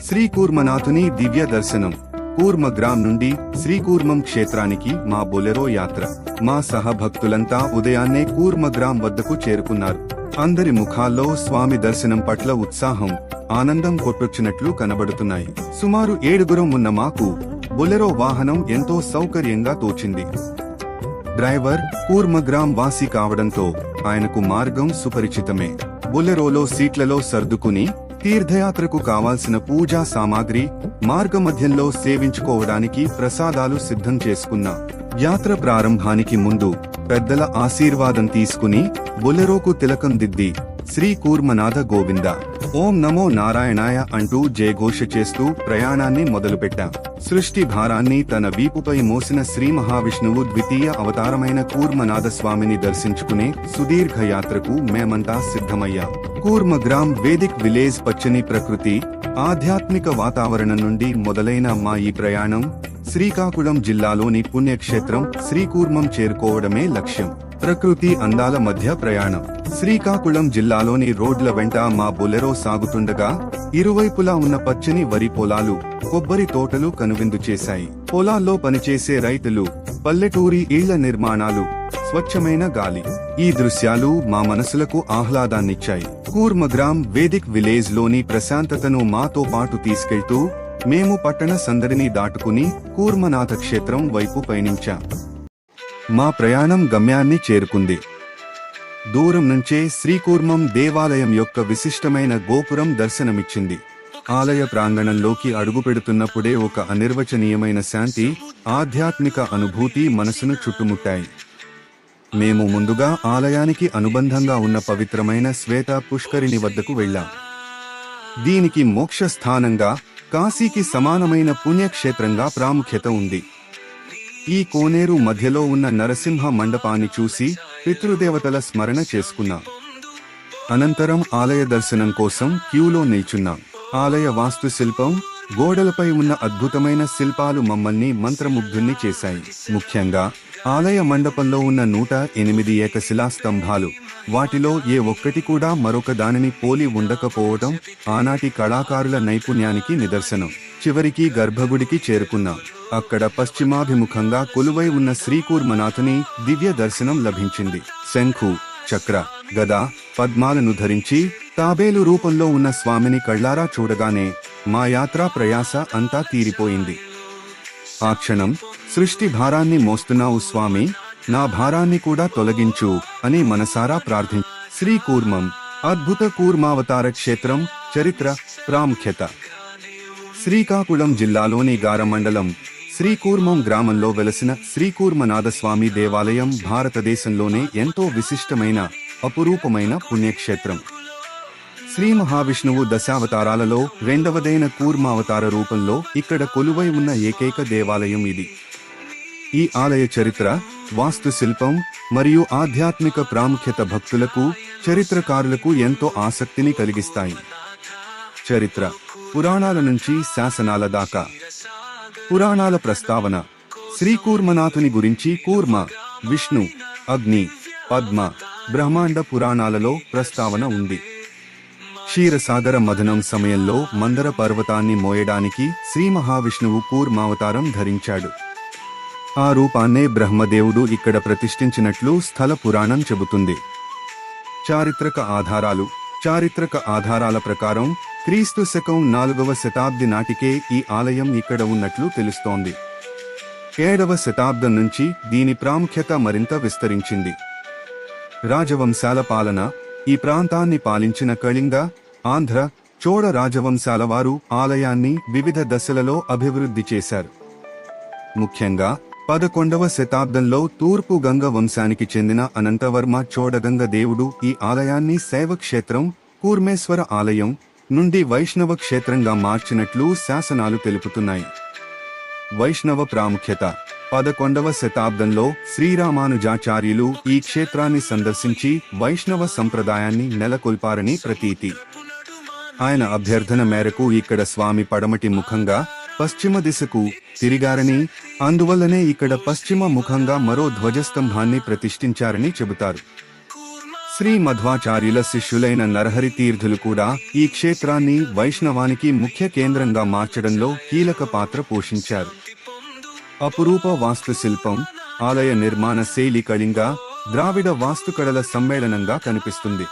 శ్రీకూర్మనాథుని దివ్య దర్శనం. కూర్మగ్రామ్ నుండి శ్రీకూర్మం క్షేత్రానికి మా బొలెరో యాత్ర. మా సహభక్తులంతా ఉదయాన్నే కూర్మగ్రామ్ వద్దకు చేరుకున్నారు. అందరి ముఖాల్లో స్వామి దర్శనం పట్ల ఉత్సాహం, ఆనందం కొట్టొచ్చినట్లు కనబడుతున్నాయి. సుమారు 7గురం ఉన్న మాకు బొలెరో వాహనం ఎంతో సౌకర్యంగా తోచింది. డ్రైవర్ కూర్మగ్రామ్ వాసి కావడంతో ఆయనకు మార్గం సుపరిచితమే. బొలెరోలో సీట్లలో సర్దుకుని తీర్థయాత్రకు కావాల్సిన పూజా సామాగ్రి, మార్గమధ్యంలో సేవించుకోవడానికి ప్రసాదాలు సిద్ధం చేసుకున్నాం. యాత్ర ప్రారంభానికి ముందు పెద్దల ఆశీర్వాదం తీసుకుని బొలెరోకు తిలకం దిద్ది శ్రీ కూర్మనాథ గోవింద, ఓం నమో నారాయణాయ అంటూ జయఘోష చేస్తూ ప్రయాణాన్ని మొదలుపెట్టాం. సృష్టి భారాన్ని తన వీపుపై మోసిన శ్రీ మహావిష్ణువు ద్వితీయ అవతారమైన కూర్మనాథ స్వామిని దర్శించుకునే సుదీర్ఘ యాత్రకు మేమంతా సిద్ధమయ్యాం. కూర్మగ్రామ్ వేదిక్ విలేజ్ పచ్చని ప్రకృతి, ఆధ్యాత్మిక వాతావరణం నుండి మొదలైన మా ఈ ప్రయాణం శ్రీకాకుళం జిల్లాలోని పుణ్యక్షేత్రం శ్రీకూర్మం చేరుకోవడమే లక్ష్యం. ప్రకృతి అందాల మధ్య ప్రయాణం. శ్రీకాకుళం జిల్లాలోని రోడ్ల వెంట మా బొలెరో సాగుతుండగా ఇరువైపులా ఉన్న పచ్చని వరి పొలాలు, కొబ్బరి తోటలు కనువిందు చేశాయి. పొలాల్లో పనిచేసే రైతులు, పల్లెటూరి ఇళ్ల నిర్మాణాలు, స్వచ్ఛమైన గాలి, ఈ దృశ్యాలు మా మనసులకు ఆహ్లాదాన్నిచ్చాయి. కూర్మగ్రామ్ వేదిక్ విలేజ్ లోని ప్రశాంతతను మాతో పాటు తీసుకెళ్తూ మేము పట్టణ సందడిని దాటుకుని కూర్మనాథ క్షేత్రం వైపు పయనించాం. మా ప్రయాణం గమ్యాన్ని చేరుకుంది. దూరం నుంచే శ్రీకూర్మం దేవాలయం యొక్క విశిష్టమైన గోపురం దర్శనమిచ్చింది. ఆలయ ప్రాంగణంలోకి అడుగుపెడుతున్నప్పుడే ఒక అనిర్వచనీయమైన శాంతి, ఆధ్యాత్మిక అనుభూతి మనసును చుట్టుముట్టాయి. మేము ముందుగా ఆలయానికి అనుబంధంగా ఉన్న పవిత్రమైన శ్వేత పుష్కరిణి వద్దకు వెళ్ళాం. దీనికి మోక్ష స్థానంగా, కాశీకి సమానమైన పుణ్యక్షేత్రంగా ప్రాముఖ్యత ఉంది. ఈ కోనేరు మధ్యలో ఉన్న నరసింహ మండపాన్ని చూసి పితృదేవతల స్మరణ చేసుకున్నాం. అనంతరం ఆలయ దర్శనం కోసం క్యూలో నిల్చున్నాం. ఆలయ వాస్తుశిల్పం, గోడలపై ఉన్న అద్భుతమైన శిల్పాలు మమ్మల్ని మంత్రముగ్ధుల్ని చేశాయి. ముఖ్యంగా ఆలయ మండపంలో ఉన్న 108 ఏకశిలా స్తంభాలు, వాటిలో ఏ ఒక్కటి కూడా మరొక దానిని పోలి ఉండకపోవడం ఆనాటి కళాకారుల నైపుణ్యానికి నిదర్శనం. చివరికి గర్భగుడికి చేరుకున్నాం. అక్కడ పశ్చిమాభిముఖంగా కొలువై ఉన్న శ్రీకూర్మనాథుని దివ్య దర్శనం లభించింది. శంఖు, చక్ర, గద, పద్మాలను ధరించి తాబేలు రూపంలో ఉన్న స్వామిని కళ్లారా చూడగానే మా యాత్రా ప్రయాస అంతా తీరిపోయింది. ఆ క్షణం సృష్టి భారాన్ని మోస్తున్నావు స్వామి, నా భారాన్ని కూడా తొలగించు అని మనసారా ప్రార్థించి. శ్రీకూర్మం అద్భుత కూర్మావతార క్షేత్రం. చరిత్ర, ప్రాముఖ్యత. శ్రీకాకుళం జిల్లాలోని గార మండలం శ్రీకూర్మం గ్రామంలో వెలసిన శ్రీకూర్మనాథస్వామి దేవాలయం భారతదేశంలోనే ఎంతో విశిష్టమైన, అపురూపమైన పుణ్యక్షేత్రం. శ్రీ మహావిష్ణువు దశావతారాలలో రెండవదైన కూర్మావతార రూపంలో ఇక్కడ కొలువై ఉన్న ఏకైక దేవాలయం ఇది. ఈ ఆలయ చరిత్ర, వాస్తుశిల్పం మరియు ఆధ్యాత్మిక ప్రాముఖ్యత భక్తులకు, చరిత్రకారులకు ఎంతో ఆసక్తిని కలిగిస్తాయి. చరిత్ర. పురాణాల నుంచి శాసనాల దాకా. పురాణాల ప్రస్తావన. శ్రీకూర్మనాథుని గురించి కూర్మ, విష్ణు, అగ్ని, పద్మ, బ్రహ్మాండ పురాణాలలో ప్రస్తావన ఉంది. క్షీరసాగర మథనం సమయంలో మందర పర్వతాన్ని మోయడానికి శ్రీ మహావిష్ణువు కూర్మావతారం ధరించాడు. ఆ రూపాన్నే బ్రహ్మదేవుడు ఇక్కడ ప్రతిష్ఠించినట్లు స్థల పురాణం చెబుతుంది. చారిత్రక ఆధారాలు. చారిత్రక ఆధారాల ప్రకారం క్రీస్తు శకం 4వ శతాబ్ది నాటికే ఈ ఆలయం ఇక్కడ ఉన్నట్లు తెలుస్తోంది. 7వ శతాబ్దం నుంచి దీని ప్రాముఖ్యత మరింత విస్తరించింది. రాజవంశాల పాలన. ఈ ప్రాంతాన్ని పాలించిన కళింగ, ఆంధ్ర, చోళ రాజవంశాల వారు ఆలయాన్ని వివిధ దశలలో అభివృద్ధి చేశారు. ముఖ్యంగా 11వ శతాబ్దంలో తూర్పు గంగ వంశానికి చెందిన అనంతవర్మ చోడగంగ దేవుడు ఈ ఆలయాన్ని శైవక్షేత్రం, కూర్మేశ్వర ఆలయం నుండి వైష్ణవ క్షేత్రంగా మార్చినట్లు శాసనాలు తెలుపుతున్నాయి. వైష్ణవ ప్రాముఖ్యత. 11వ శతాబ్దంలో శ్రీరామానుజాచార్యులు ఈ క్షేత్రాన్ని సందర్శించి వైష్ణవ సంప్రదాయాన్ని నెలకొల్పారని ప్రతీతి. ఆయన అభ్యర్థన మేరకు ఇక్కడ స్వామి పడమటి ముఖంగా పశ్చిమ దిశకు తిరిగారని, అందువల్లనే ఇక్కడ పశ్చిమ ముఖంగా మరో ధ్వజస్తంభాన్ని ప్రతిష్ఠించారని చెబుతారు. శ్రీ మధ్వాచార్యుల శిష్యులైన నరహరి తీర్థులు కూడా ఈ క్షేత్రాన్ని వైష్ణవానికి ముఖ్య కేంద్రంగా మార్చడంలో కీలక పాత్ర పోషించారు. అపురూప వాస్తుశిల్పం, ఆలయ నిర్మాణ శైలి కళింగ, ద్రావిడ వాస్తుకళల సమ్మేళనంగా కనిపిస్తుంది.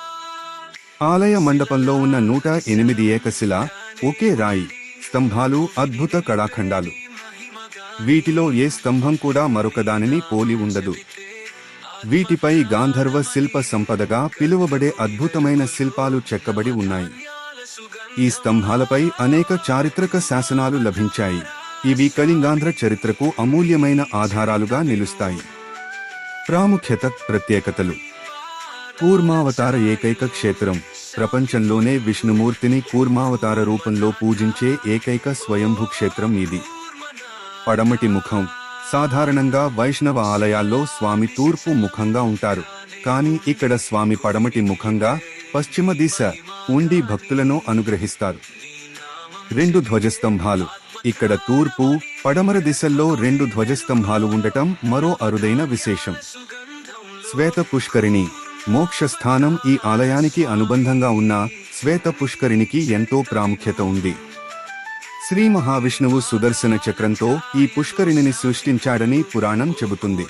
ఆలయ మండపంలో ఉన్న 108 ఏకశిల, ఒకే రాయి స్తంభాలు అద్భుత కళాఖండాలు. వీటిలో ఏ స్తంభం కూడా మరొకదానిని పోలి ఉండదు. వీటిపై గాంధర్వ శిల్ప సంపదగా పిలువబడే అద్భుతమైన శిల్పాలు చెక్కబడి ఉన్నాయి. ఈ స్తంభాలపై అనేక చారిత్రక శాసనాలు లభించాయి. ఇవి కళింగాంధ్ర చరిత్రకు అమూల్యమైన ఆధారాలుగా నిలుస్తాయి. ప్రాముఖ్యత, ప్రత్యేకతలు. కూర్మావతార ఏకైక క్షేత్రం. ప్రపంచంలోనే విష్ణుమూర్తిని కూర్మావతార రూపంలో పూజించే ఏకైక స్వయంభూ క్షేత్రం ఇది. పడమటి ముఖం. సాధారణంగా వైష్ణవ ఆలయాల్లో స్వామి తూర్పు ముఖంగా ఉంటారు. కానీ ఇక్కడ స్వామి పడమటి ముఖంగా పశ్చిమ దిశ ఉండి భక్తులను అనుగ్రహిస్తారు. 2 ధ్వజస్తంభాలు. ఇక్కడ తూర్పు, పడమర దిశల్లో 2 ధ్వజస్తంభాలు ఉండటం మరో అరుదైన విశేషం. శ్వేత పుష్కరిణి. మోక్షస్థానం. ఈ ఆలయానికి అనుబంధంగా ఉన్న శ్వేత పుష్కరిణికి ఎంతో ప్రాముఖ్యత ఉంది. శ్రీ మహావిష్ణువు సుదర్శన చక్రంతో ఈ పుష్కరిణిని సృష్టించాడని పురాణం చెబుతుంది.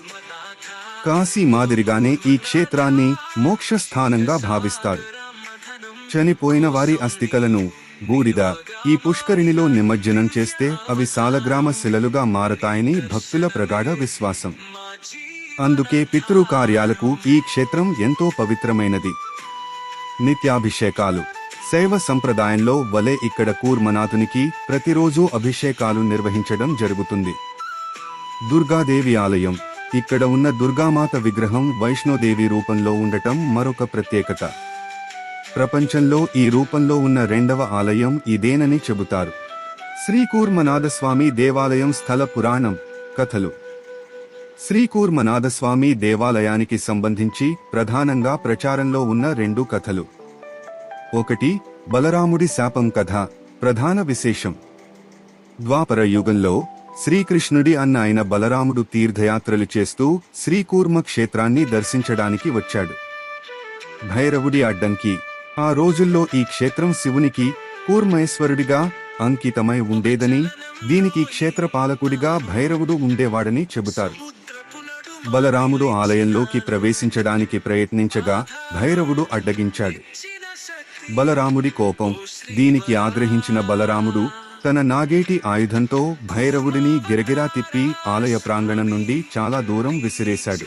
కాశీ మాదిరిగానే ఈ క్షేత్రాన్ని మోక్షస్థానంగా భావిస్తారు. చనిపోయిన వారి అస్థికలను, బూడిద ఈ పుష్కరిణిలో నిమజ్జనం చేస్తే అవి సాలగ్రామ శిలలుగా మారతాయని భక్తుల ప్రగాఢ విశ్వాసం. అందుకే పితృకార్యాలకు ఈ క్షేత్రం ఎంతో పవిత్రమైనది. నిత్యాభిషేకాలు. శైవ సంప్రదాయంలో వలె ఇక్కడ కూర్మనాథునికి ప్రతిరోజు అభిషేకాలు నిర్వహించడం జరుగుతుంది. దుర్గాదేవి ఆలయం. ఇక్కడ ఉన్న దుర్గామాత విగ్రహం వైష్ణోదేవి రూపంలో ఉండటం మరొక ప్రత్యేకత. ప్రపంచంలో ఈ రూపంలో ఉన్న 2వ ఆలయం ఇదేనని చెబుతారు. శ్రీకూర్మనాథస్వామి దేవాలయం స్థల పురాణం, కథలు. శ్రీకూర్మనాథస్వామి దేవాలయానికి సంబంధించి ప్రధానంగా ప్రచారంలో ఉన్న 2 కథలు. 1. బలరాముడి శాపం కథ. ప్రధాన విశేషం. ద్వాపర యుగంలో శ్రీకృష్ణుడి అన్న అయిన బలరాముడు తీర్థయాత్రలు చేస్తూ శ్రీకూర్మ క్షేత్రాన్ని దర్శించడానికి వచ్చాడు. భైరవుడి అడ్డంకి. ఆ రోజుల్లో ఈ క్షేత్రం శివునికి కూర్మేశ్వరుడిగా అంకితమై ఉండేదని, దీనికి క్షేత్రపాలకుడిగా భైరవుడు ఉండేవాడని చెబుతారు. బలరాముడు ఆలయంలోకి ప్రవేశించడానికి ప్రయత్నించగా భైరవుడు అడ్డగించాడు. బలరాముడి కోపం. దీనికి ఆగ్రహించిన బలరాముడు తన నాగేటి ఆయుధంతో భైరవుడిని గిరగిరా తిప్పి ఆలయ ప్రాంగణం నుండి చాలా దూరం విసిరేశాడు.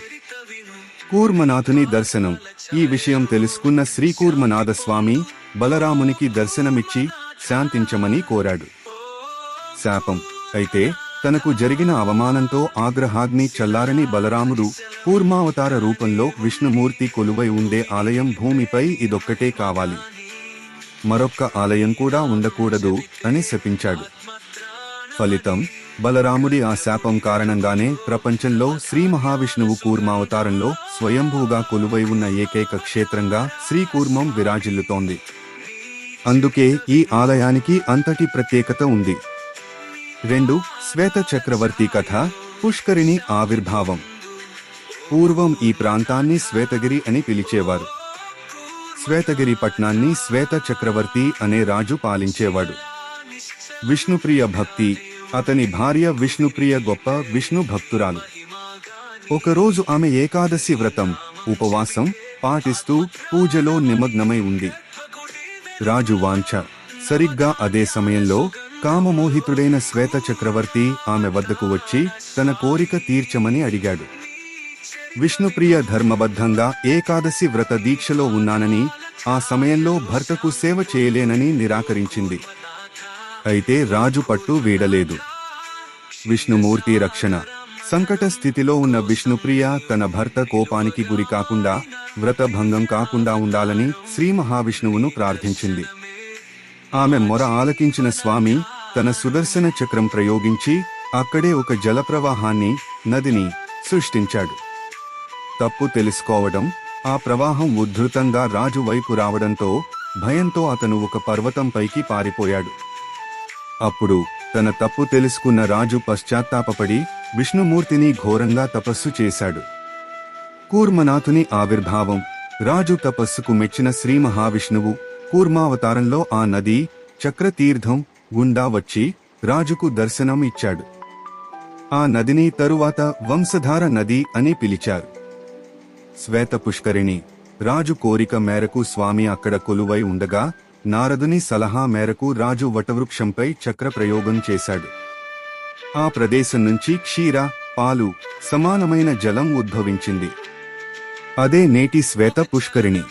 కూర్మనాథుని దర్శనం. ఈ విషయం తెలుసుకున్న శ్రీకూర్మనాథస్వామి బలరామునికి దర్శనమిచ్చి శాంతించమని కోరాడు. శాపం. అయితే తనకు జరిగిన అవమానంతో ఆగ్రహాగ్ని చల్లారని బలరాముడు కూర్మావతార రూపంలో విష్ణుమూర్తి కొలువై ఉండే ఆలయం భూమిపై ఇదొక్కటే కావాలి, మరొక్క ఆలయం కూడా ఉండకూడదు అని శపించాడు. ఫలితం, బలరాముడి ఆ శాపం కారణంగానే ప్రపంచంలో శ్రీ మహావిష్ణువు కూర్మావతారంలో స్వయంభూగా కొలువై ఉన్న ఏకైక క్షేత్రంగా శ్రీకూర్మం విరాజిల్లుతోంది. అందుకే ఈ ఆలయానికి అంతటి ప్రత్యేకత ఉంది. 2. శ్వేత చక్రవర్తి కథ. పుష్కరిణి ఆవిర్భావం. పూర్వం ఈ ప్రాంతాన్ని శ్వేతగిరి అని పిలిచేవారు. శ్వేతగిరి పట్నాన్ని శ్వేత చక్రవర్తి అనే రాజు పాలించేవాడు. విష్ణుప్రియ భక్తి. అతని భార్య విష్ణుప్రియ గొప్ప విష్ణు భక్తురాలు. ఒకరోజు ఆమె ఏకాదశి వ్రతం, ఉపవాసం పాటిస్తూ పూజలో నిమగ్నమై ఉంది. రాజు వాంఛ. సరిగ్గా అదే సమయంలో కామమోహితుడైన శ్వేత చక్రవర్తి ఆమె వద్దకు వచ్చి తన కోరిక తీర్చమని అడిగాడు. విష్ణుప్రియ ధర్మబద్ధంగా ఏకాదశి వ్రత దీక్షలో ఉన్నానని, ఆ సమయంలో భర్తకు సేవ చేయలేనని నిరాకరించింది. అయితే రాజు పట్టు వీడలేదు. విష్ణుమూర్తి రక్షణ. సంకట స్థితిలో ఉన్న విష్ణుప్రియ తన భర్త కోపానికి గురి కాకుండా, వ్రత భంగం కాకుండా ఉండాలని శ్రీ మహావిష్ణువును ప్రార్థించింది. ఆమె మొర ఆలకించిన స్వామి తన సుదర్శన చక్రం ప్రయోగించి అక్కడే ఒక జలప్రవాహాన్ని, నదిని సృష్టించాడు. తప్పు తెలుసుకోవడం. ఆ ప్రవాహం ఉద్ధృతంగా రాజు వైపు రావడంతో భయంతో అతను ఒక పర్వతం పైకి పారిపోయాడు. అప్పుడు తన తప్పు తెలుసుకున్న రాజు పశ్చాత్తాపపడి విష్ణుమూర్తిని ఘోరంగా తపస్సు చేశాడు. కూర్మనాథుని ఆవిర్భావం. రాజు తపస్సుకు మెచ్చిన శ్రీ మహావిష్ణువు కూర్మావతారంలో ఆ నది చక్రతీర్థం గుండా వచ్చి రాజుకు దర్శనం ఇచ్చాడు. ఆ నదిని తరువాత వంశధార నది అని పిలిచారు. శ్వేత పుష్కరిణి. రాజు కోరిక మేరకు స్వామి అక్కడ కొలువై ఉండగా నారదుని సలహా మేరకు రాజు వటవృక్షంపై చక్ర ప్రయోగం చేశాడు. ఆ ప్రదేశం నుంచి క్షీర, పాలు సమానమైన జలం ఉద్భవించింది. అదే నేటి శ్వేత పుష్కరిణి.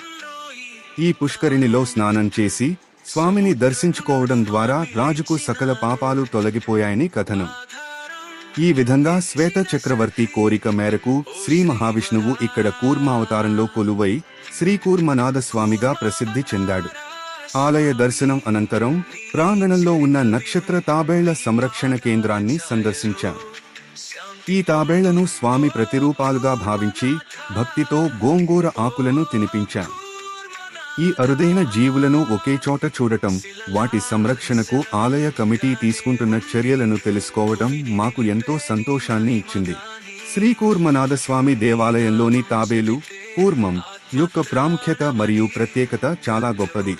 ఈ పుష్కరిణిలో స్నానం చేసి స్వామిని దర్శించుకోవడం ద్వారా రాజుకు సకల పాపాలు తొలగిపోయాయని కథనం. ఈ విధంగా శ్వేత చక్రవర్తి కోరిక మేరకు శ్రీ మహావిష్ణువు ఇక్కడ కూర్మావతారంలో కొలువై శ్రీకూర్మనాథ స్వామిగా ప్రసిద్ధి చెందాడు. ఆలయ దర్శనం అనంతరం ప్రాంగణంలో ఉన్న నక్షత్ర తాబేళ్ల సంరక్షణ కేంద్రాన్ని సందర్శించాం. ఈ తాబేళ్లను స్వామి ప్రతిరూపాలుగా భావించి భక్తితో గోంగూర ఆకులను తినిపించాం. ఈ అరుదైన జీవులను ఒకే చోట చూడటం, వాటి సంరక్షణకు ఆలయ కమిటీ తీసుకుంటున్న చర్యలను తెలుసుకోవటం మాకు ఎంతో సంతోషాన్ని ఇచ్చింది. శ్రీకూర్మనాథస్వామి దేవాలయంలోని తాబేలు, కూర్మం యొక్క ప్రాముఖ్యత మరియు ప్రత్యేకత చాలా గొప్పది.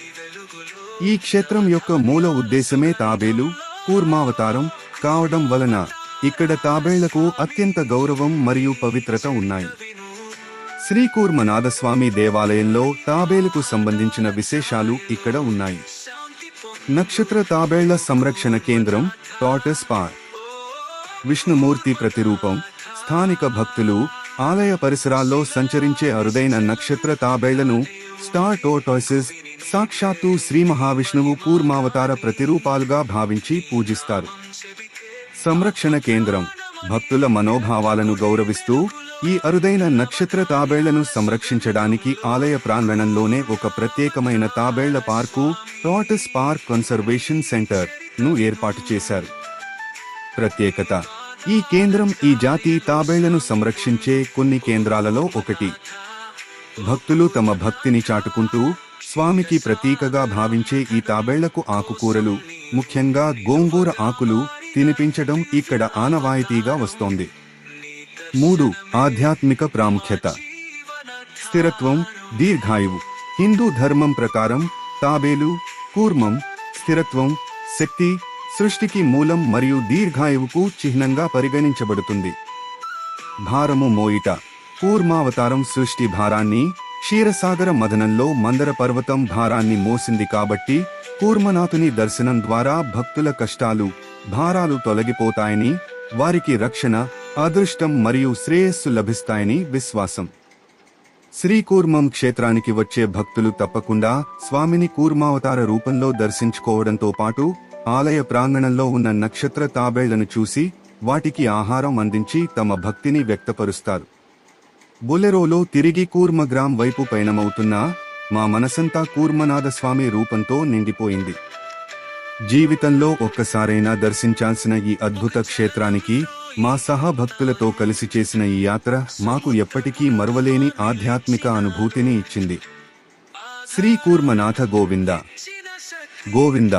ఈ క్షేత్రం యొక్క మూల ఉద్దేశమే తాబేలు, కూర్మావతారం కావడం వలన ఇక్కడ తాబేళ్లకు అత్యంత గౌరవం మరియు పవిత్రత ఉన్నాయి. శ్రీకూర్మనాథస్వామి దేవాలయంలో తాబేలుకు సంబంధించిన విశేషాలు ఇక్కడ ఉన్నాయి. నక్షత్ర తాబేళ్ల సంరక్షణ కేంద్రం టార్టస్ పార్క్. విష్ణుమూర్తి ప్రతిరూపం. స్థానిక భక్తులు ఆలయ పరిసరాల్లో సంచరించే అరుదైన నక్షత్ర తాబేళ్లను స్టార్ టోర్టాయిసెస్ సాక్షాత్తు శ్రీ మహావిష్ణువు కూర్మావతార ప్రతిరూపాలుగా భావించి పూజిస్తారు. సంరక్షణ కేంద్రం భక్తుల మనోభావాలను గౌరవిస్తూ ఈ అరుదైన నక్షత్ర తాబేళ్లను సంరక్షించడానికి ఆలయ ప్రాంగణంలోనే ఒక ప్రత్యేకమైన తాబేళ్ల park tortoise park conservation centre ను ఏర్పాటు చేశారు. ప్రత్యేకత. ఈ కేంద్రం ఈ జాతి తాబేళ్లను సంరక్షించే కొన్ని కేంద్రాలలో ఒకటి. భక్తులు తమ భక్తిని చాటుకుంటూ స్వామికి ప్రతీకగా భావించే ఈ తాబేళ్లకు ఆకుకూరలు, ముఖ్యంగా గోంగూర ఆకులు తినిపించడం ఇక్కడ ఆనవాయితీగా వస్తోంది. 3. ఆధ్యాత్మిక ప్రాముఖ్యత. స్థిరత్వం, దీర్ఘాయువు. హిందూ ధర్మం ప్రకారం తాబేలు, కూర్మం స్థిరత్వం, శక్తి, సృష్టికి మూలం మరియు దీర్ఘాయువుకు చిహ్నంగా పరిగణించబడుతుంది. భారము మోయిట. కూర్మావతారం సృష్టి భారాన్ని, క్షీరసాగర మదనంలో మందర పర్వతం భారాన్ని మోసింది కాబట్టి కూర్మనాథుని దర్శనం ద్వారా భక్తుల కష్టాలు, భారాలు తొలగిపోతాయని, వారికి రక్షణ, అదృష్టం మరియు శ్రేయస్సు లభిస్తాయని విశ్వాసం. శ్రీకూర్మం క్షేత్రానికి వచ్చే భక్తులు తప్పకుండా స్వామిని కూర్మావతార రూపంలో దర్శించుకోవడంతో పాటు ఆలయ ప్రాంగణంలో ఉన్న నక్షత్ర తాబేళ్లను చూసి వాటికి ఆహారం అందించి తమ భక్తిని వ్యక్తపరుస్తారు. బొలెరోలో తిరిగి కూర్మగ్రాం వైపు పయనమవుతున్నా మా మనసంతా కూర్మనాథస్వామి రూపంతో నిండిపోయింది. జీవితంలో ఒక్కసారైనా దర్శించాల్సిన ఈ అద్భుత క్షేత్రానికి మా సహభక్తులతో కలిసి చేసిన ఈ యాత్ర మాకు ఎప్పటికీ మరువలేని ఆధ్యాత్మిక అనుభూతిని ఇచ్చింది. శ్రీ కూర్మనాథ గోవింద గోవింద.